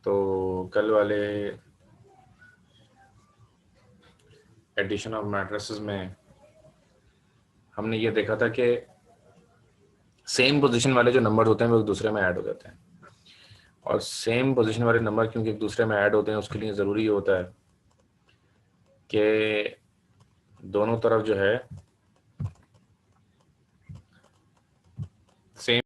तो कल वाले एडिशन ऑफ मैट्रिसेस में हमने ये देखा था कि सेम पोजीशन वाले जो नंबर होते हैं वो एक दूसरे में ऐड हो जाते हैं, और सेम पोजीशन वाले नंबर क्योंकि एक दूसरे में ऐड होते हैं उसके लिए ज़रूरी होता है कि दोनों तरफ जो है सेम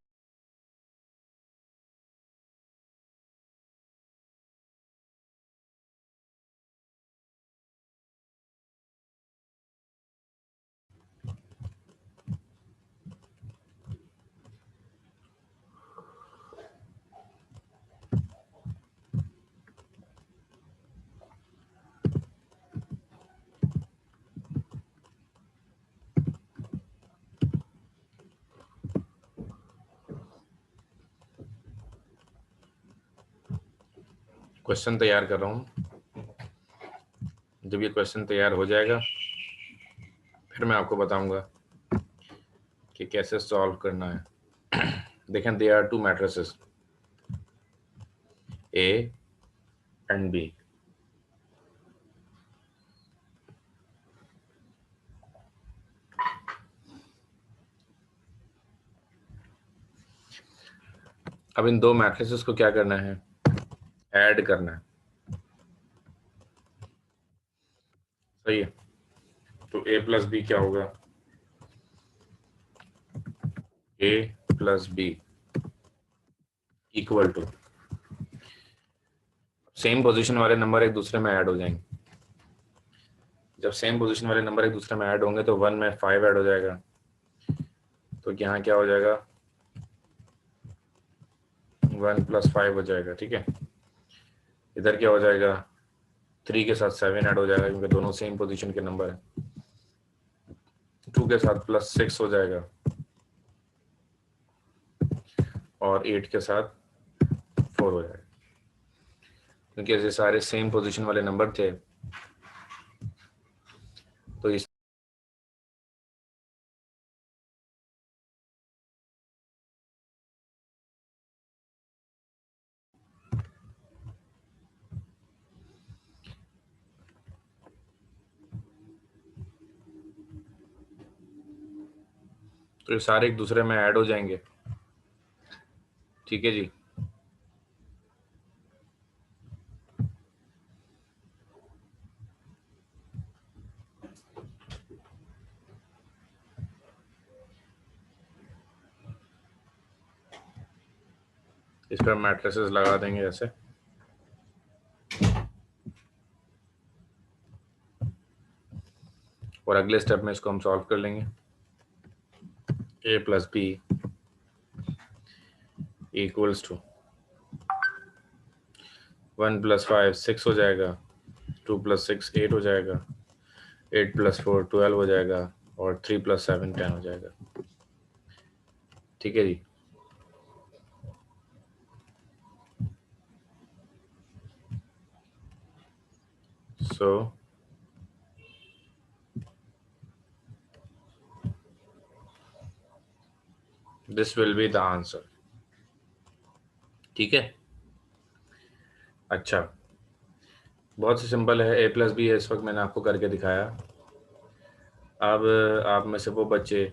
क्वेश्चन तैयार कर रहा हूँ। जब ये क्वेश्चन तैयार हो जाएगा फिर मैं आपको बताऊंगा कि कैसे सॉल्व करना है। देखें, they are two matrices A and B. अब इन दो मैट्रिसेस को क्या करना है, ऐड करना है। सही है, तो ए प्लस बी क्या होगा, A plus B equal to, same position वाले नंबर एक दूसरे में ऐड हो जाएंगे। जब सेम पोजीशन वाले नंबर एक दूसरे में ऐड होंगे तो 1 में 5 ऐड हो जाएगा, तो यहाँ क्या हो जाएगा, 1 + 5 हो जाएगा। ठीक है, इधर क्या हो जाएगा, 3 के साथ 7 ऐड हो जाएगा क्योंकि दोनों सेम पोजीशन के नंबर है। 2 के साथ +6 हो जाएगा और 8 के साथ 4 हो जाएगा, क्योंकि ऐसे सारे सेम पोजीशन वाले नंबर थे। तो इस तो ये सारे एक दूसरे में ऐड हो जाएंगे। ठीक है जी, इस पर मैट्रिसेस लगा देंगे ऐसे। और अगले स्टेप में इसको हम सॉल्व कर लेंगे। ए प्लस बी इक्वल्स टू 1 + 5 6 हो जाएगा, 2 + 6 8 हो जाएगा, 8 + 4 12 हो जाएगा और 3 + 7 10 हो जाएगा। ठीक है जी, so this will be the answer. ठीक है, अच्छा, बहुत ही सिंपल है। ए प्लस बी इस वक्त मैंने आपको करके दिखाया। अब आप में से वो बच्चे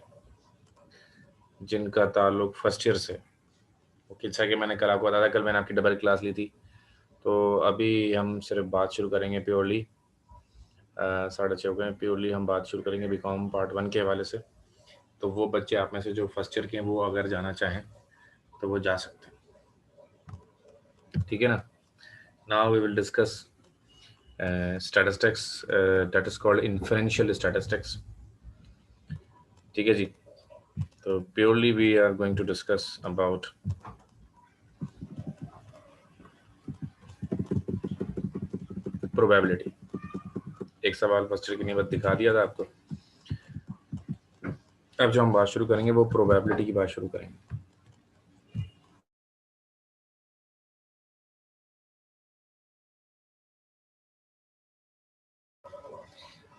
जिनका ताल्लुक फर्स्ट ईयर से, वो जैसा कि मैंने कल आपको बताया था, कल मैंने आपकी डबल क्लास ली थी, तो अभी हम सिर्फ बात शुरू करेंगे प्योरली 6:30 हो गए, प्योरली हम बात शुरू करेंगे बीकॉम पार्ट 1 के हवाले से। तो वो बच्चे आप में से जो फर्स्ट ईयर के हैं वो अगर जाना चाहें तो वो जा सकते हैं। ठीक है ना, now we will discuss statistics, that is called inferential statistics. ठीक है जी, तो purely we are going to discuss about probability. एक सवाल फर्स्ट ईयर की नियमत दिखा दिया था आपको। अब जो हम बात शुरू करेंगे वो प्रोबेबिलिटी की बात शुरू करेंगे।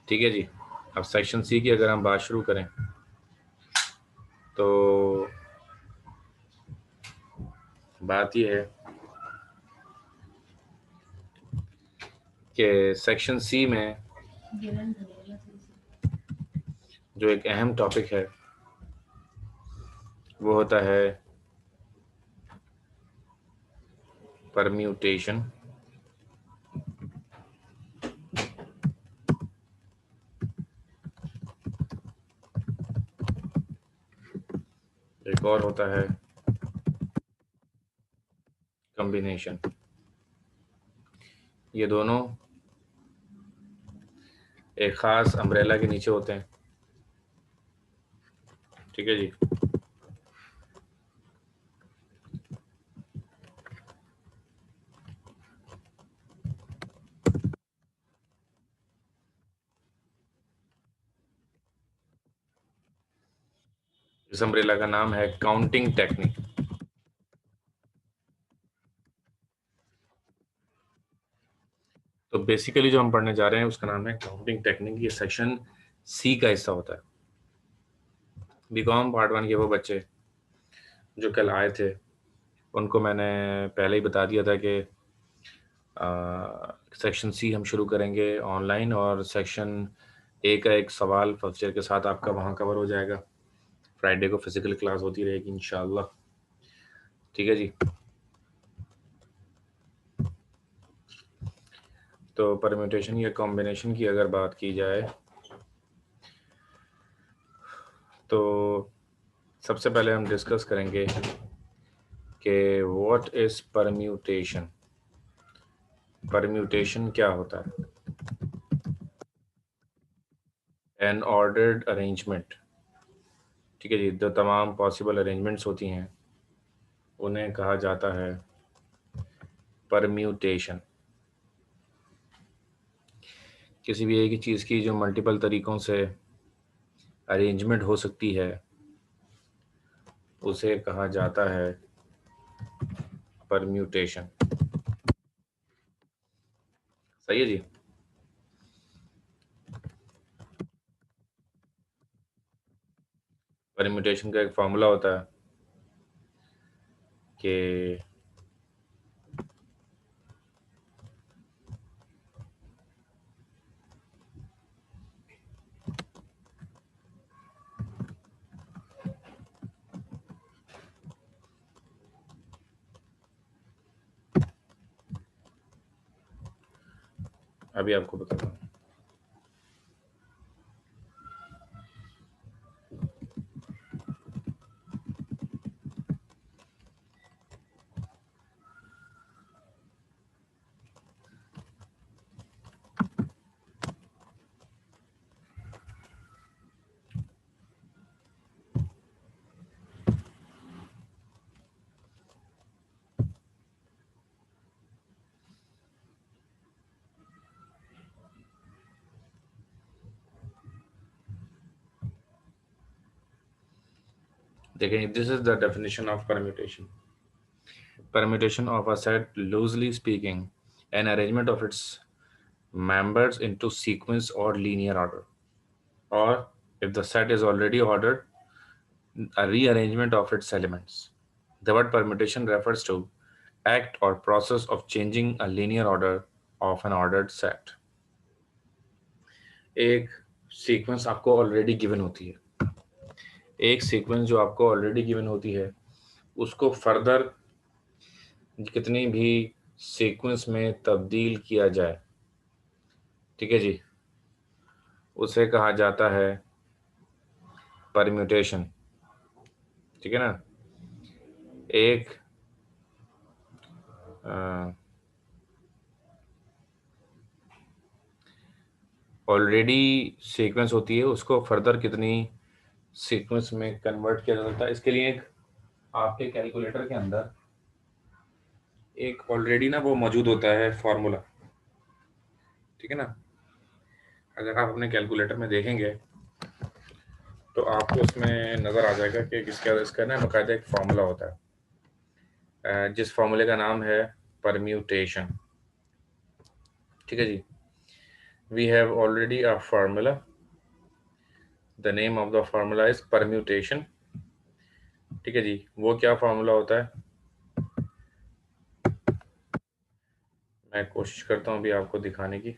ठीक है जी, अब सेक्शन सी की अगर हम बात शुरू करें तो बात यह है कि सेक्शन सी में जो एक अहम टॉपिक है वो होता है परम्यूटेशन। एक और होता है कॉम्बिनेशन। ये दोनों एक ख़ास अम्ब्रेला के नीचे होते हैं। ठीक है जी। इस अम्ब्रेला का नाम है काउंटिंग टेक्निक। तो बेसिकली जो हम पढ़ने जा रहे हैं उसका नाम है काउंटिंग टेक्निक। ये सेक्शन सी का हिस्सा होता है। बीकॉम पार्ट 1 के वो बच्चे जो कल आए थे उनको मैंने पहले ही बता दिया था कि सेक्शन सी हम शुरू करेंगे ऑनलाइन, और सेक्शन ए का एक सवाल फर्स्ट ईयर के साथ आपका वहाँ कवर हो जाएगा। फ्राइडे को फिजिकल क्लास होती रहेगी इंशाल्लाह। ठीक है जी। तो परम्यूटेशन या कॉम्बिनेशन की अगर बात की जाए तो सबसे पहले हम डिस्कस करेंगे कि व्हाट इज़ परम्यूटेशन। परम्यूटेशन क्या होता है? N ordered arrangement. ठीक है जी। जो तमाम पॉसिबल अरेंजमेंट्स होती हैं उन्हें कहा जाता है परम्यूटेशन। किसी भी एक ही चीज़ की जो मल्टीपल तरीक़ों से अरेंजमेंट हो सकती है उसे कहा जाता है परम्यूटेशन। सही है जी। परम्यूटेशन का एक फार्मूला होता है कि अभी आपको बताता हूँ। देखें, this is the definition of permutation. Permutation of a set, loosely speaking, an arrangement of its members into sequence or linear order, or if the set is already ordered, a rearrangement of its elements. The word permutation refers to act or process of changing a linear order of an ordered set. एक sequence आपको already given होती है। एक sequence जो आपको already given होती है उसको फर्दर कितनी भी सीक्वेंस में तब्दील किया जाए, ठीक है जी, उसे कहा जाता है परम्यूटेशन। ठीक है ना। एक ऑलरेडी सीक्वेंस होती है उसको फर्दर कितनी सीक्वेंस में कन्वर्ट किया जा सकता है। इसके लिए एक आपके कैलकुलेटर के अंदर एक ऑलरेडी ना वो मौजूद होता है फॉर्मूला। ठीक है ना। अगर आप अपने कैलकुलेटर में देखेंगे तो आपको उसमें नज़र आ जाएगा कि किसका इसका ना बाकायदा एक फार्मूला होता है, जिस फार्मूले का नाम है परम्यूटेशन। ठीक है जी। We have already a formula. The name of the formula is permutation. ठीक है जी। वो क्या फार्मूला होता है मैं कोशिश करता हूँ अभी आपको दिखाने की।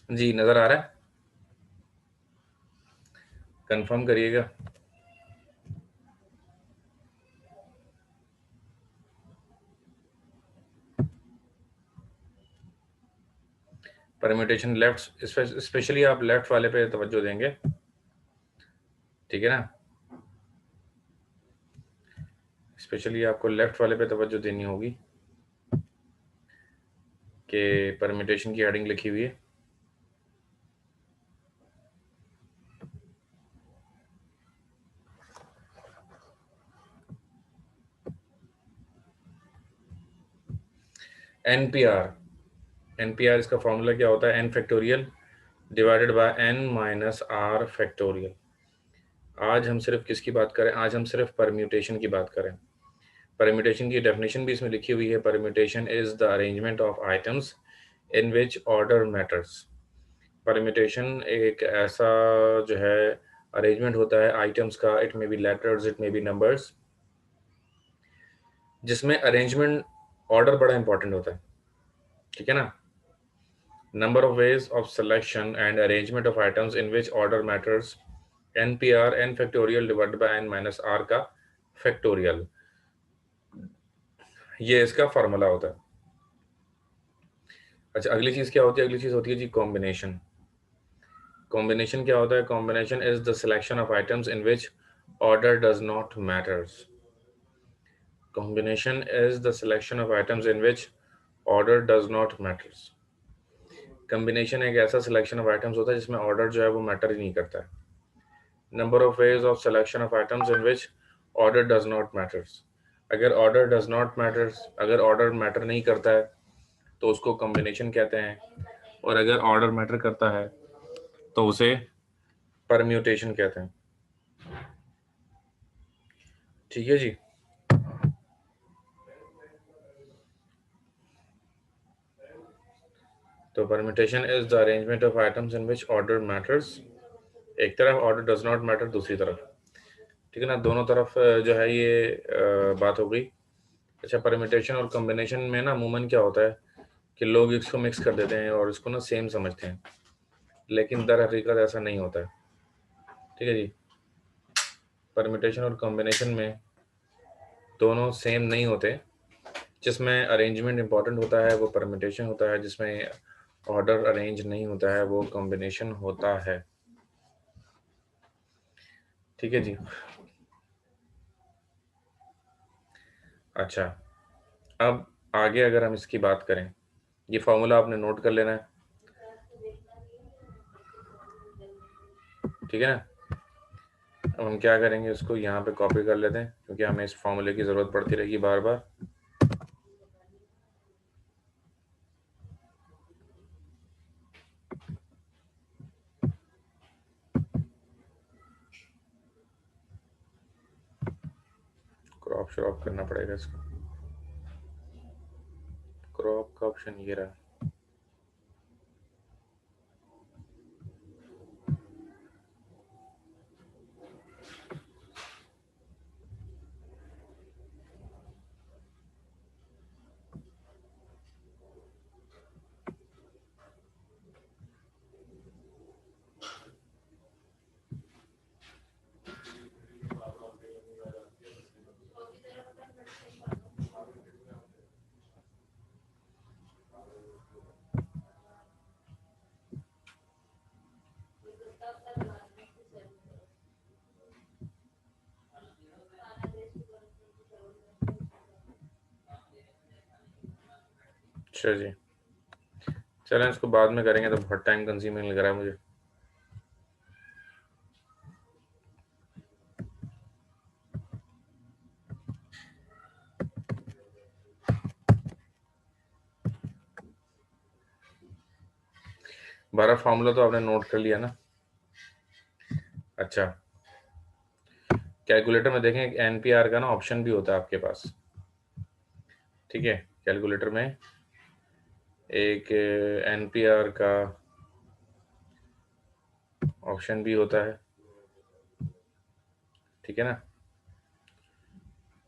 जी, नज़र आ रहा है? कन्फर्म करिएगा। परम्यूटेशन लेफ्ट, स्पेशली आप लेफ्ट वाले पे तवज्जो देंगे, ठीक है ना? स्पेशली आपको लेफ्ट वाले पे तवज्जो देनी होगी कि परम्यूटेशन की हेडिंग लिखी हुई है। एनपीआर, एनपीआर इसका फॉर्मूला क्या होता है? N factorial divided by n minus r factorial. आज हम सिर्फ किसकी बात करें? आज हम सिर्फ परम्यूटेशन की बात करें। परम्यूटेशन की डेफिनेशन भी इसमें लिखी हुई है। Permutation is the arrangement of items in which order matters. Permutation एक ऐसा जो है अरेंजमेंट होता है आइटम्स का, it may be letters, it may be numbers, जिसमें अरेंजमेंट ऑर्डर बड़ा इंपॉर्टेंट होता है, ठीक है ना? Number of ways of selection and arrangement of items in which order matters, NPR n factorial divided by n minus r का factorial, ये इसका फार्मूला होता है। अच्छा, अगली चीज क्या होती है? अगली चीज होती है जी कॉम्बिनेशन। कॉम्बिनेशन क्या होता है? Combination is the selection of items in which order does not matters. Combination is the selection of items in which order does not matters. Combination एक ऐसा selection of items होता है जिसमें order जो है वो matter ही नहीं करता है। Number of ways of selection of items in which order does not matters. अगर order does not matters, अगर order matter नहीं करता है तो उसको combination कहते हैं, और अगर order matter करता है तो उसे permutation कहते हैं। ठीक है जी। तो permutation is the arrangement of items in which order matters। एक तरफ ऑर्डर डज नॉट मैटर, दूसरी तरफ, ठीक है ना? दोनों तरफ जो है ये बात हो गई। अच्छा, परम्यूटेशन और कॉम्बिनेशन में ना अमूमन क्या होता है कि लोग इसको मिक्स कर देते हैं और इसको ना सेम समझते हैं। लेकिन दर हकीकत ऐसा नहीं होता है। ठीक है जी। परम्यूटेशन और कॉम्बिनेशन में दोनों सेम नहीं होते। जिसमें अरेंजमेंट इंपॉर्टेंट होता है वो परम्यूटेशन होता है, जिसमें ऑर्डर अरेंज नहीं होता है वो कॉम्बिनेशन होता है। ठीक है जी। अच्छा, अब आगे अगर हम इसकी बात करें, ये फॉर्मूला आपने नोट कर लेना है। ठीक है ना। अब हम क्या करेंगे, इसको यहाँ पे कॉपी कर लेते हैं क्योंकि हमें इस फॉर्मूले की ज़रूरत पड़ती रहेगी बार बार। क्रॉप श्रॉप करना पड़ेगा इसको। क्रॉप का ऑप्शन ये रहा। अच्छा जी, चलें इसको बाद में करेंगे, तो बहुत टाइम कंज्यूमिंग लग रहा है मुझे। बारह फॉर्मूला तो आपने नोट कर लिया ना। अच्छा, कैलकुलेटर में देखें एनपीआर का ना ऑप्शन भी होता है आपके पास। ठीक है, कैलकुलेटर में एक एनपीआर का ऑप्शन भी होता है। ठीक है ना,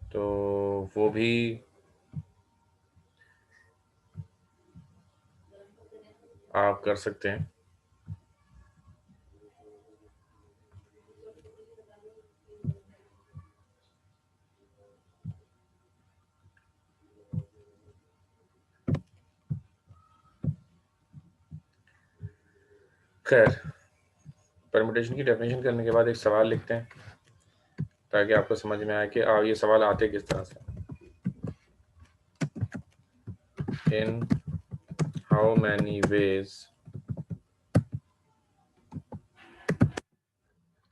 तो वो भी आप कर सकते हैं। खैर, परमुटेशन की डेफिनेशन करने के बाद एक सवाल लिखते हैं ताकि आपको समझ में आए कि ये सवाल आते किस तरह से। In how many ways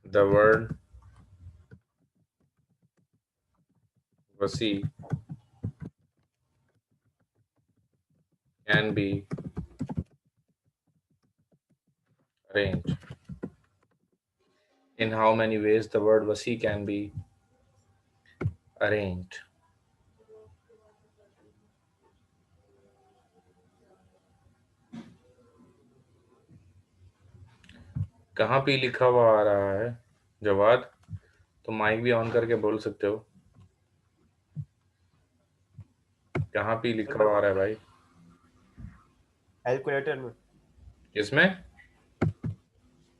the word वसी can be arranged. In how many ways the word wasi can be arranged? कहाँ पे लिखा हुआ आ रहा है जवाद? तो माइक भी ऑन करके बोल सकते हो। कहाँ पे लिखा हुआ आ रहा है भाई? कैलकुलेटर में। किसमें?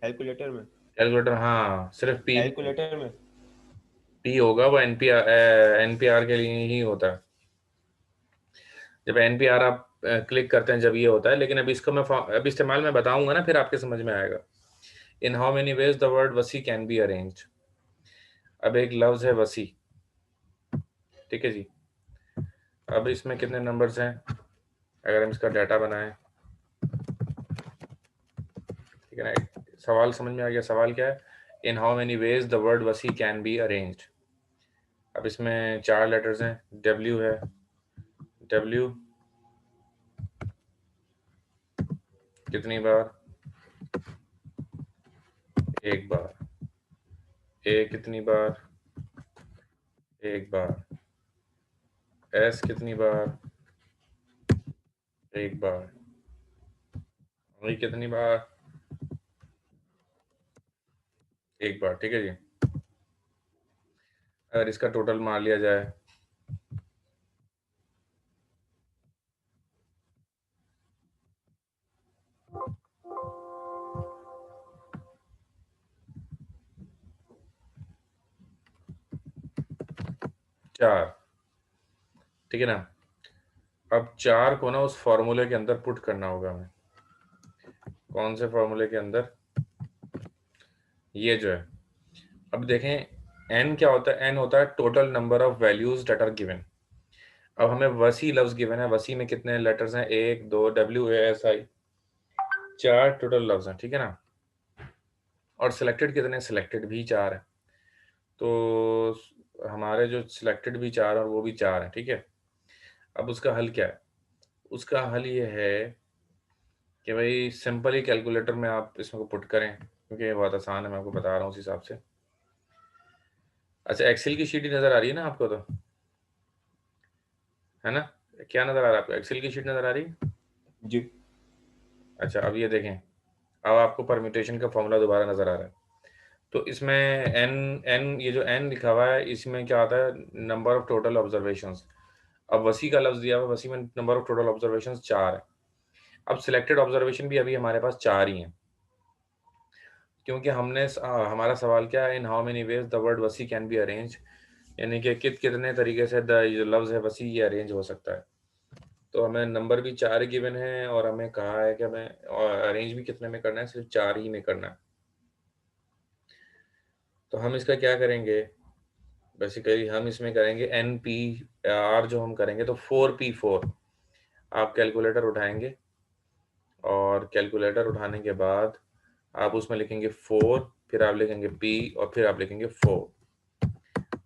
कैलकुलेटर में। कैलकुलेटर, हाँ, सिर्फ पी नहीं, कैलकुलेटर में। पी होगा वो एनपीआर, एनपीआर के लिए ही होता है। जब एनपीआर आप क्लिक करते हैं जब ये होता है, लेकिन अभी इसको मैं अभी इस्तेमाल में बताऊंगा ना, फिर आपके समझ में आएगा। इन how many ways the word वसी कैन बी अरेंज्ड। अब एक लफ्ज है वसी। ठीक है जी। अब इसमें कितने नंबर्स हैं अगर हम इसका डाटा बनाएं? ठीक है ना, एक सवाल समझ में आ गया। सवाल क्या है? इन how many ways the word वसी कैन बी अरेंज्ड। अब इसमें चार लेटर्स हैं। डब्ल्यू है, डब्ल्यू कितनी बार? एक बार। ए कितनी बार? एक बार। एस कितनी बार? एक बार। ई कितनी बार? एक बार। ठीक है जी। अगर इसका टोटल मार लिया जाए, 4, ठीक है ना। अब 4 को ना उस फॉर्मूले के अंदर पुट करना होगा हमें। कौन से फॉर्मूले के अंदर? ये जो है, अब देखें n क्या होता है, n होता है total number of values that are given. अब हमें वसी लफ्ज गिवन है, वसी में कितने लेटर्स हैं, 1 2 WASI, 4 टोटल लफ्ज हैं, ठीक है ना। और सिलेक्टेड कितने, सिलेक्टेड भी 4 है। तो हमारे जो सिलेक्टेड भी 4 और वो भी 4 है, ठीक है। अब उसका हल क्या है? उसका हल ये है कि भाई सिंपल ही कैलकुलेटर में आप इसमें को पुट करें, क्योंकि ये बहुत आसान है, मैं आपको बता रहा हूँ उस हिसाब से। अच्छा, एक्सेल की शीट ही नज़र आ रही है ना आपको, तो है ना? क्या नज़र आ रहा है आपको? एक्सेल की शीट नज़र आ रही है जी। अच्छा, अब ये देखें, अब आपको परम्यूटेशन का फॉर्मूला दोबारा नज़र आ रहा है। तो इसमें एन एन ये जो एन लिखा हुआ है, इसमें क्या आता है, नंबर ऑफ टोटल ऑब्जर्वेशंस। अब वसी का लफ्ज़ दिया हुआ है, वसी में नंबर ऑफ टोटल ऑब्जर्वेशंस 4 है। अब सिलेक्टेड ऑब्जर्वेशन भी अभी हमारे पास 4 ही हैं, क्योंकि हमारा सवाल क्या है, इन how many ways the word वसी कैन बी अरेंज, यानी कि कितने तरीके से जो लफ्ज़ है वसी ये अरेंज हो सकता है। तो हमें नंबर भी 4 गिवन है और हमें कहा है कि हमें अरेंज भी कितने में करना है, सिर्फ 4 ही में करना है। तो हम इसका क्या करेंगे, बेसिकली हम इसमें करेंगे एन पी आर, जो हम करेंगे तो 4P4। आप कैलकुलेटर उठाएंगे और कैलकुलेटर उठाने के बाद आप उसमें लिखेंगे 4, फिर आप लिखेंगे P और फिर आप लिखेंगे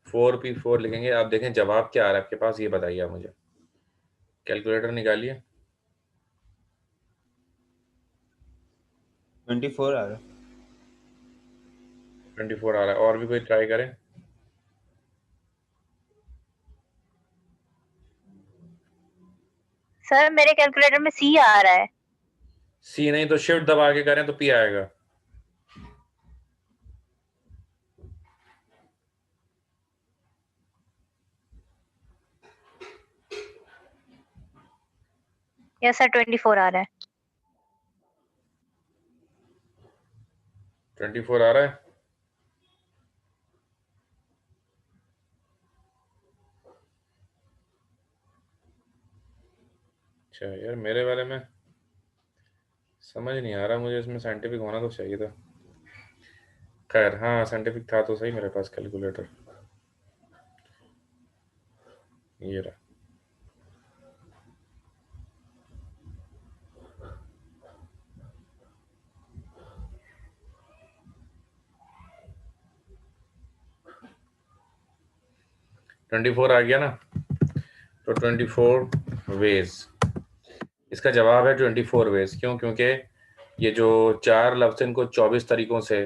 4P4 लिखेंगे। आप देखें जवाब क्या आ रहा है आपके पास, ये बताइए आप मुझे। कैलकुलेटर निकालिए। 24 आ रहा है। 24 आ रहा है, और भी कोई ट्राई करें? सर मेरे कैलकुलेटर में सी आ रहा है। सी नहीं तो शिफ्ट दबा के करें तो P आएगा। यस सर 24 आ रहा है। 24 आ रहा है। अच्छा यार, मेरे वाले में समझ नहीं आ रहा मुझे, इसमें साइंटिफिक होना तो चाहिए था। खैर हाँ, साइंटिफिक था तो सही मेरे पास कैलकुलेटर, ये रहा। ट्वेंटी फोर आ गया ना। तो 24 वेज, इसका जवाब है 24 वेज। क्यों? क्योंकि ये जो 4 लफ्ज़ हैं, इनको 24 तरीकों से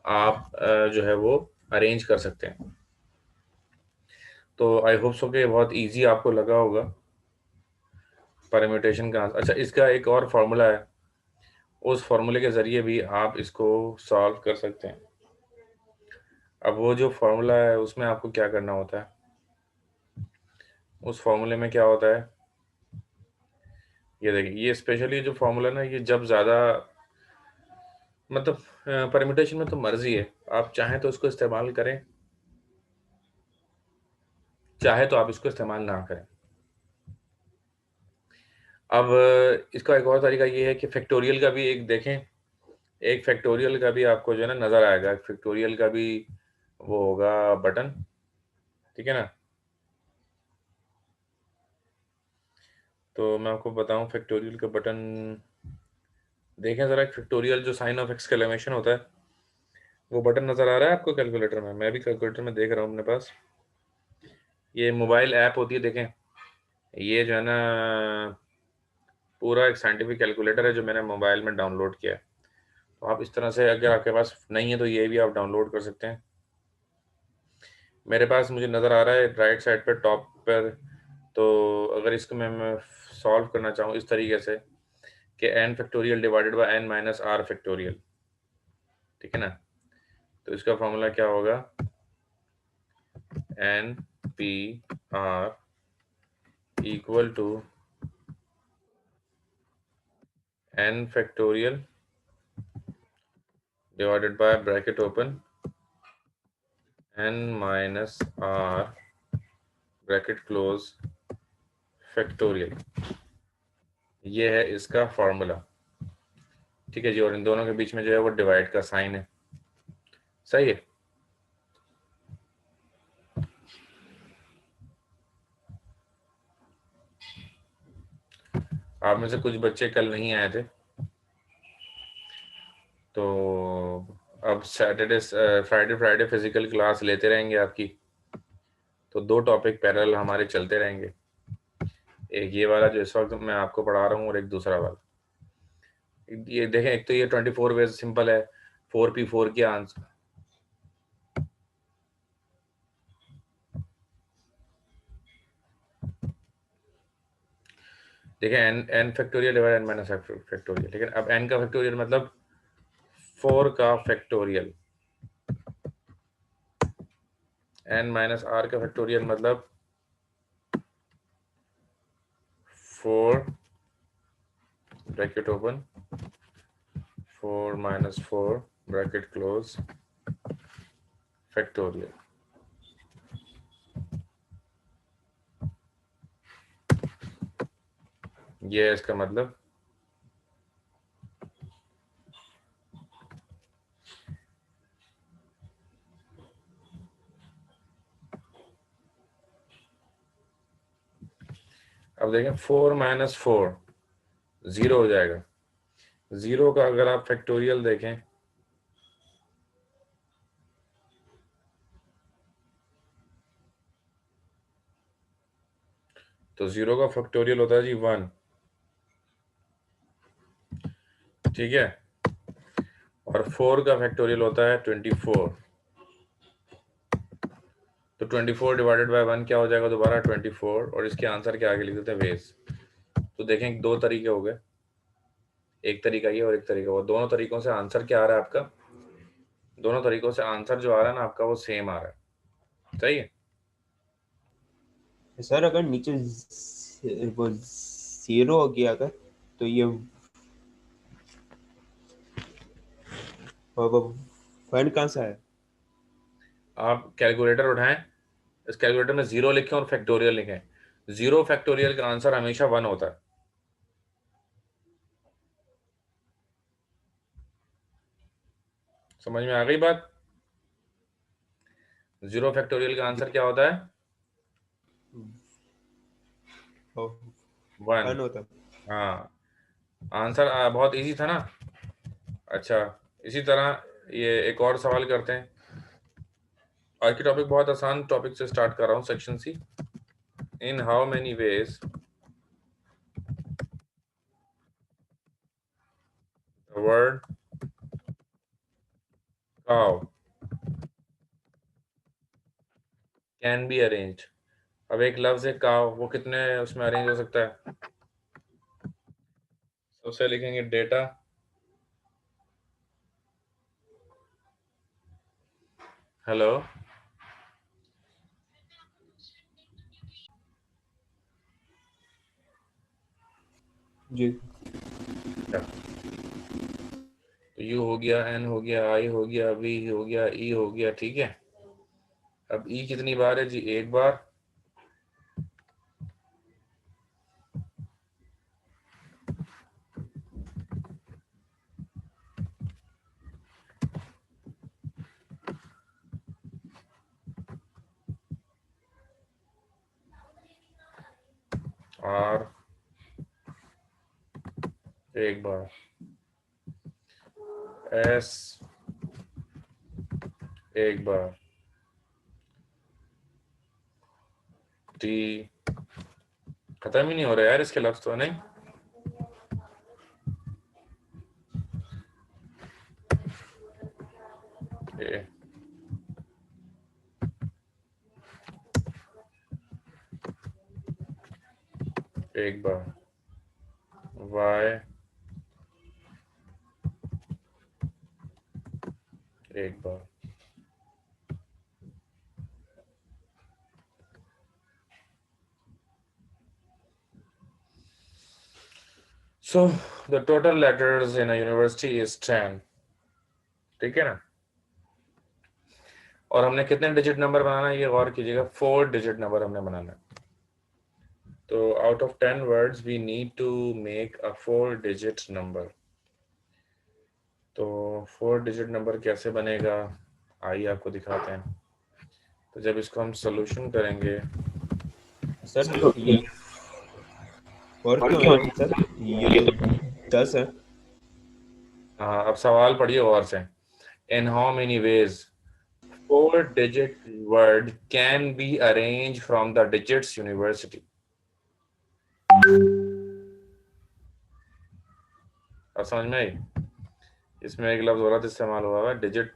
आप जो है वो अरेंज कर सकते हैं। तो आई होप सो कि बहुत इजी आपको लगा होगा परम्यूटेशन का। अच्छा, इसका एक और फार्मूला है, उस फार्मूले के ज़रिए भी आप इसको सॉल्व कर सकते हैं। अब वो जो फार्मूला है उसमें आपको क्या करना होता है, उस फार्मूले में क्या होता है, ये देखिए, ये स्पेशली जो फार्मूला ना, ये जब ज़्यादा मतलब परम्यूटेशन में तो मर्जी है, आप चाहें तो इसको इस्तेमाल करें, चाहे तो आप इसको इस्तेमाल ना करें। अब इसका एक और तरीका ये है कि फैक्टोरियल का भी एक देखें, एक फैक्टोरियल का भी आपको जो है ना नज़र आएगा, फैक्टोरियल का भी वो होगा बटन, ठीक है ना। तो मैं आपको बताऊं फैक्टोरियल का बटन, देखें ज़रा, फैक्टोरियल जो साइन ऑफ एक्सक्लेमेशन होता है, वो बटन नज़र आ रहा है आपको कैलकुलेटर में? मैं भी कैलकुलेटर में देख रहा हूँ अपने पास, ये मोबाइल ऐप होती है, देखें ये जो है ना पूरा एक साइंटिफिक कैलकुलेटर है जो मैंने मोबाइल में डाउनलोड किया है। तो आप इस तरह से, अगर आपके पास नहीं है तो ये भी आप डाउनलोड कर सकते हैं। मेरे पास मुझे नज़र आ रहा है राइट साइड पर टॉप पर। तो अगर इसको मैं सॉल्व करना चाहूँ इस तरीके से कि n factorial divided by n minus r factorial, ठीक है ना। तो इसका फॉर्मूला क्या होगा, n p r equal to n factorial divided by bracket open n minus r bracket close factorial, ये है इसका फॉर्मूला। ठीक है जी, और इन दोनों के बीच में जो है वो डिवाइड का साइन है। सही है। आप में से कुछ बच्चे कल नहीं आए थे, तो अब सैटरडे फ्राइडे फिजिकल क्लास लेते रहेंगे आपकी, तो 2 टॉपिक पैरेलल हमारे चलते रहेंगे, एक ये वाला जो इस वक्त मैं आपको पढ़ा रहा हूँ और एक दूसरा वाला। ये देखें, एक तो ये 24 वेज सिंपल है, 4p4 के आंसर, देखें n factorial divide n minus factorial, लेकिन अब n का फैक्टोरियल मतलब 4 का फैक्टोरियल, n माइनस r का फैक्टोरियल मतलब 4 bracket open 4 minus 4 bracket close factorial. ये है इसका मतलब। अब देखें 4 माइनस 4 0 हो जाएगा। 0 का अगर आप फैक्टोरियल देखें तो 0 का फैक्टोरियल होता है जी 1, ठीक है, और 4 का फैक्टोरियल होता है 24। तो 24 डिवाइडेड बाय 1 क्या हो जाएगा दोबारा 24, और इसके आंसर के आगे लिख देते हैं वेज। तो देखें 2 तरीके हो गए, एक तरीका ये और एक तरीका वो, दोनों तरीकों से आंसर क्या आ रहा है आपका, दोनों तरीकों से आंसर जो आ रहा है ना आपका वो सेम आ रहा है। सही है। सर अगर नीचे वो 0 हो गया अगर, तो ये 1 कहाँ से आया? आप कैलकुलेटर उठाएं, इस कैलकुलेटर में 0 लिखें और फैक्टोरियल लिखें। 0 फैक्टोरियल का आंसर हमेशा 1 होता है। समझ में आ गई बात? 0 फैक्टोरियल का आंसर क्या होता है? 1 1 होता। हाँ, आंसर बहुत इजी था ना। अच्छा, इसी तरह ये एक और सवाल करते हैं। आज की टॉपिक बहुत आसान टॉपिक से स्टार्ट कर रहा हूँ, section C. In how many ways the word cow can be arranged. अब एक लफ्ज है काउ, वो कितने उसमें अरेंज हो सकता है? सबसे लिखेंगे डेटा, हेलो, जी तो यू हो गया, एन हो गया, आई हो गया, वी हो गया, ई हो गया, ठीक है। अब ई कितनी बार है जी? एक बार। आर एक बार, एस एक बार, टी, खत्म ही नहीं हो रहा यार इसके लफ्ज तो, नहीं? ए, एक बार, वाई एक बार। So the total letters in a university is 10, ठीक है ना। और हमने कितने डिजिट नंबर बनाना है ये गौर कीजिएगा, 4 डिजिट नंबर हमने बनाना है। तो out of 10 words we need to make a 4 digit number. तो 4 डिजिट नंबर कैसे बनेगा, आइए आपको दिखाते हैं। तो जब इसको हम सोल्यूशन करेंगे, सर ये और क्यों है सर, ये तो 10 है। हाँ अब सवाल पढ़िए गौर से। In how many veg 4 digit word can be arranged from the digits university? अब समझ में आई? इसमें एक लफ्ज गलत इस्तेमाल हुआ है, डिजिट,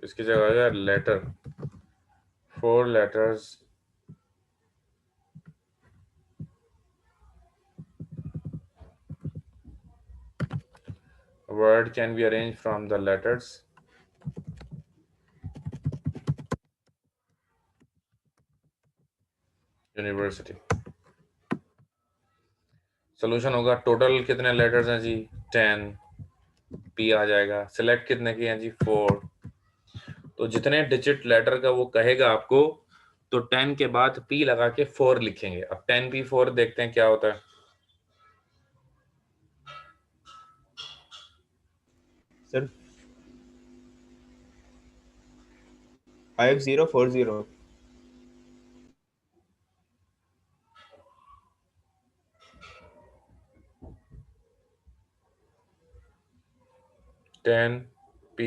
इसकी जगह है letter. 4 letters word can be arranged from the letters university. Solution होगा टोटल कितने लेटर्स हैं जी, 10, पी आ जाएगा। सिलेक्ट कितने की हैं जी, 4। तो जितने डिजिट लेटर का वो कहेगा आपको, तो 10 के बाद पी लगा के 4 लिखेंगे। अब 10p4 देखते हैं क्या होता है। Sir 5040। 10p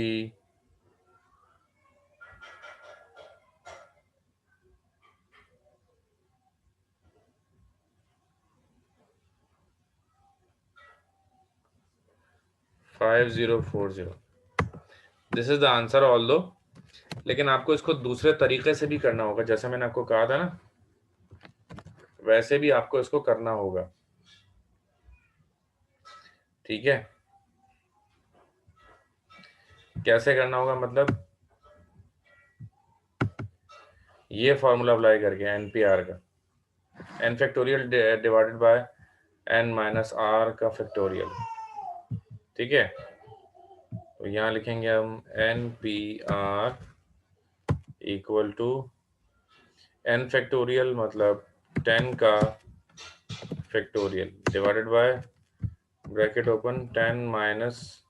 5040, this is the answer all दो। लेकिन आपको इसको दूसरे तरीके से भी करना होगा, जैसे मैंने आपको कहा था ना, वैसे भी आपको इसको करना होगा, ठीक है। कैसे करना होगा मतलब, ये फॉर्मूला अप्लाई करके NPR का, n factorial divided by n minus r का फैक्टोरियल, ठीक है। तो यहाँ लिखेंगे हम NPR equal to n factorial मतलब 10 का factorial divided by bracket open 10 minus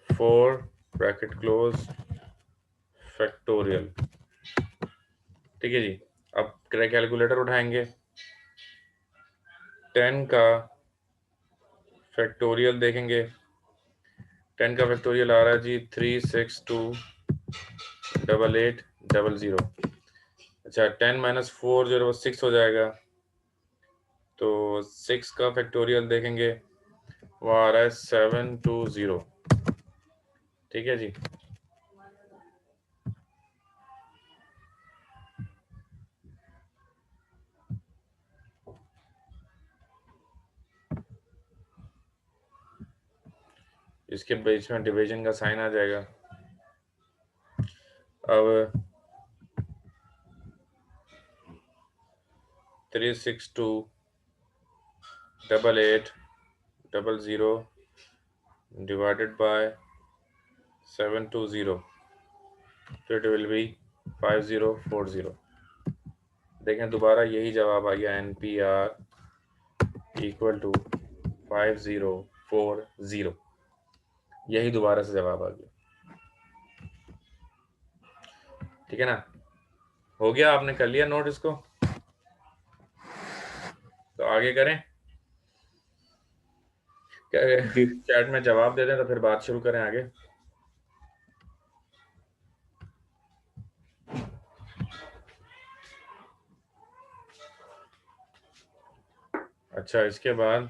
4 bracket close factorial, ठीक है जी। अब कैलकुलेटर उठाएंगे, 10 का फैक्टोरियल देखेंगे, 10 का फैक्टोरियल आ रहा है जी 3628800। अच्छा 10 माइनस 4 जो है वो 6 हो जाएगा। तो 6 का फैक्टोरियल देखेंगे, वो आ रहा है 720, ठीक है जी। इसके बीच में डिवीजन का साइन आ जाएगा। अब 3628800 डिवाइडेड बाय 720, तो इट विल बी 5040। देखें दोबारा यही जवाब आ गया, NPR इक्वल टू 5040, यही दोबारा से जवाब आ गया, ठीक है ना। हो गया, आपने कर लिया नोट इसको, तो आगे करें क्या, जी चैट में जवाब दे दें तो फिर बात शुरू करें आगे। अच्छा इसके बाद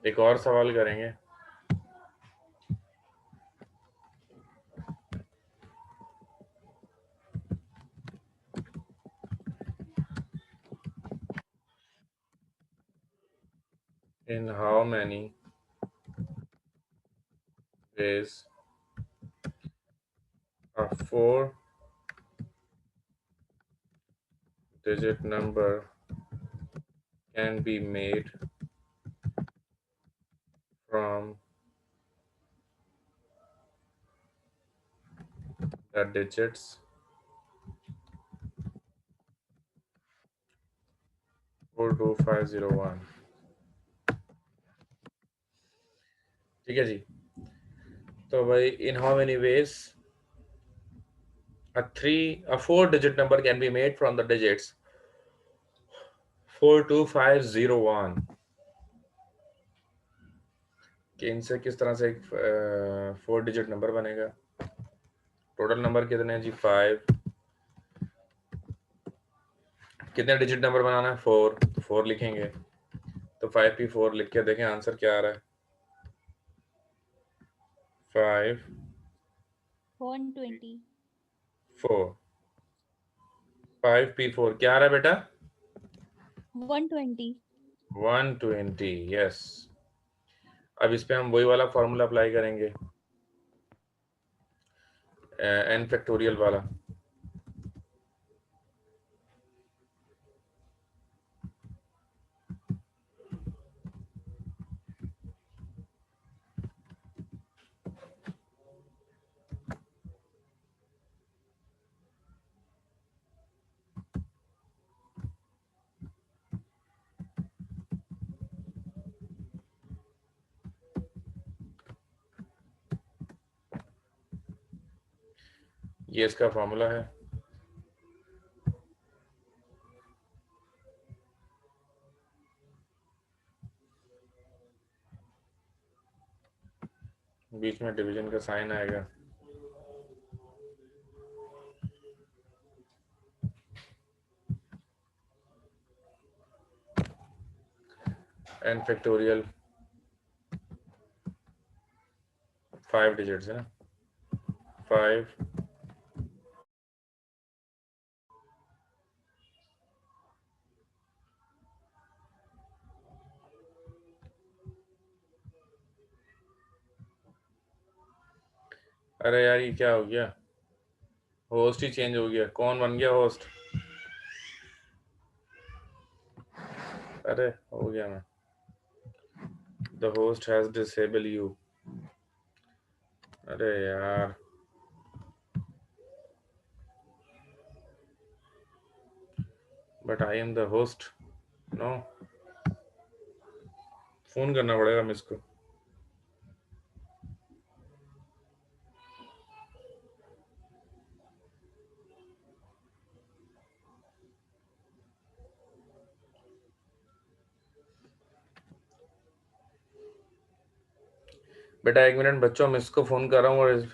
एक और सवाल करेंगे। in how many ways a 4-digit number can be made from the digits 42501. ठीक है जी। तो भाई in how many ways a 4-digit number can be made from the digits 42501 कि इनसे किस तरह से एक 4-डिजिट नंबर बनेगा। टोटल नंबर कितने हैं जी? 5। कितने डिजिट नंबर बनाना है? 4। तो 4 लिखेंगे, तो 5p4 लिख के देखें आंसर क्या आ रहा है। 5 120 4 5p4 क्या आ रहा है बेटा? 120 120। यस। अब इस पे हम वही वाला फॉर्मूला अप्लाई करेंगे, n फैक्टोरियल वाला। ये इसका फॉर्मूला है। बीच में डिवीजन का साइन आएगा। n फैक्टोरियल 5 डिजिट्स है ना, 5 अरे यार ये क्या हो गया? होस्ट ही चेंज हो गया। कौन बन गया होस्ट? अरे हो गया मैं। The host has disable you. अरे यार but I am the host. No, phone करना पड़ेगा मिस को। बेटा एक मिनट बच्चों, मिस को फोन कर रहा हूँ और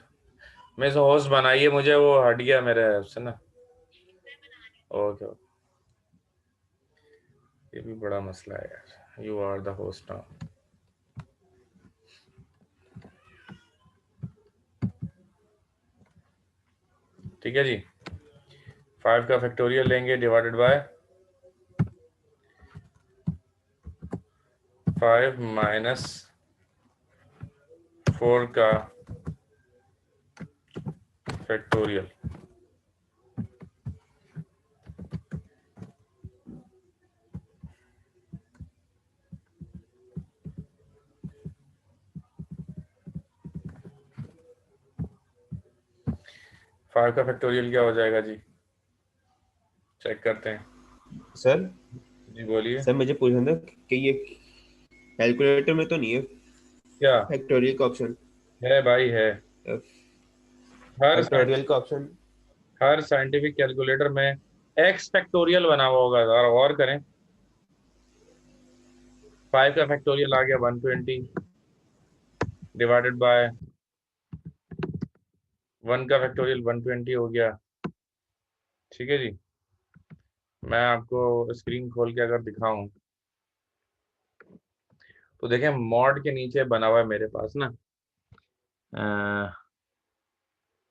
मिस होस्ट बनाइए मुझे, वो हट गया मेरे ऐप से ना। Okay okay. ये भी बड़ा मसला है यार। You are the host now. ठीक है जी। 5 का फैक्टोरियल लेंगे डिवाइडेड बाय 5 माइनस 4 का फैक्टोरियल। फाइव का फैक्टोरियल क्या हो जाएगा जी? चेक करते हैं। सर जी बोलिए। सर मुझे पूछना था कि ये कैलकुलेटर में तो नहीं है क्या फैक्टोरियल का ऑप्शन? है भाई? है। हर फैक्टोरियल का ऑप्शन हर साइंटिफिक कैलकुलेटर में एक्स फैक्टोरियल बना हुआ होगा। और गौर करें, 5 का फैक्टोरियल आ गया 120 डिवाइडेड बाय 1 का फैक्टोरियल 120 हो गया। ठीक है जी। मैं आपको स्क्रीन खोल के अगर दिखाऊं तो देखें, मॉड के नीचे बना हुआ है मेरे पास ना।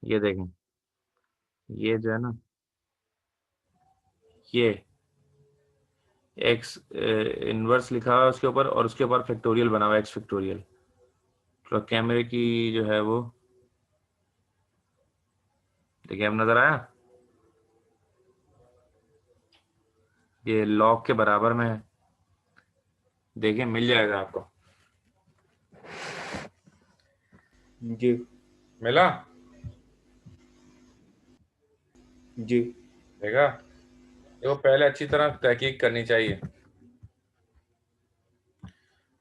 ये देखें, ये जो है ना, ये एक्स इनवर्स लिखा हुआ है उसके ऊपर और उसके ऊपर फैक्टोरियल बना हुआ है, एक्स फैक्टोरियल। तो कैमरे की जो है वो देखिए, अब नजर आया, ये लॉग के बराबर में है। देखिए मिल जाएगा आपको। जी मिला? जी देखा? देखो पहले अच्छी तरह तहकीक करनी चाहिए।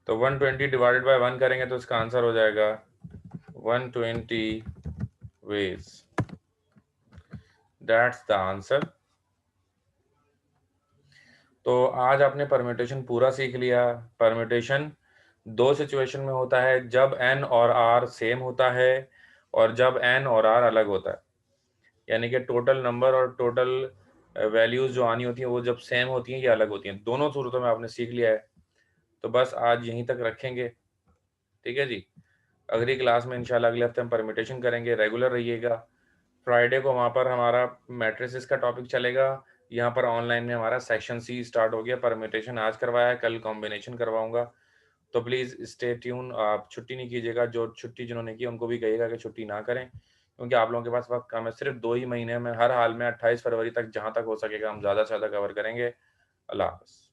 तो 120 डिवाइडेड बाय 1 करेंगे तो इसका आंसर हो जाएगा 120 वेज। That's the answer. तो आज आपने परम्यूटेशन पूरा सीख लिया। परम्यूटेशन दो सिचुएशन में होता है, जब n और r सेम होता है और जब n और r अलग होता है। यानी कि टोटल नंबर और टोटल वैल्यूज जो आनी होती हैं वो जब सेम होती हैं या अलग होती हैं, दोनों सूरतों में आपने सीख लिया है। तो बस आज यहीं तक रखेंगे, ठीक है जी। अगली क्लास में इंशाल्लाह अगले हफ्ते हम परम्यूटेशन करेंगे। रेगुलर रहिएगा। फ्राइडे को वहाँ पर हमारा मैट्रिसेस का टॉपिक चलेगा। यहाँ पर ऑनलाइन में हमारा सेक्शन सी स्टार्ट हो गया। परम्यूटेशन आज करवाया है, कल कॉम्बिनेशन करवाऊंगा। तो प्लीज़ स्टे ट्यून। आप छुट्टी नहीं कीजिएगा। जो छुट्टी जिन्होंने की उनको भी कहिएगा कि छुट्टी ना करें, क्योंकि आप लोगों के पास वक्त कम है। सिर्फ 2 ही महीने में, हर हाल में 28 फरवरी तक जहाँ तक हो सकेगा हम ज़्यादा से ज़्यादा कवर करेंगे। अल्लाह हाफ़िज़।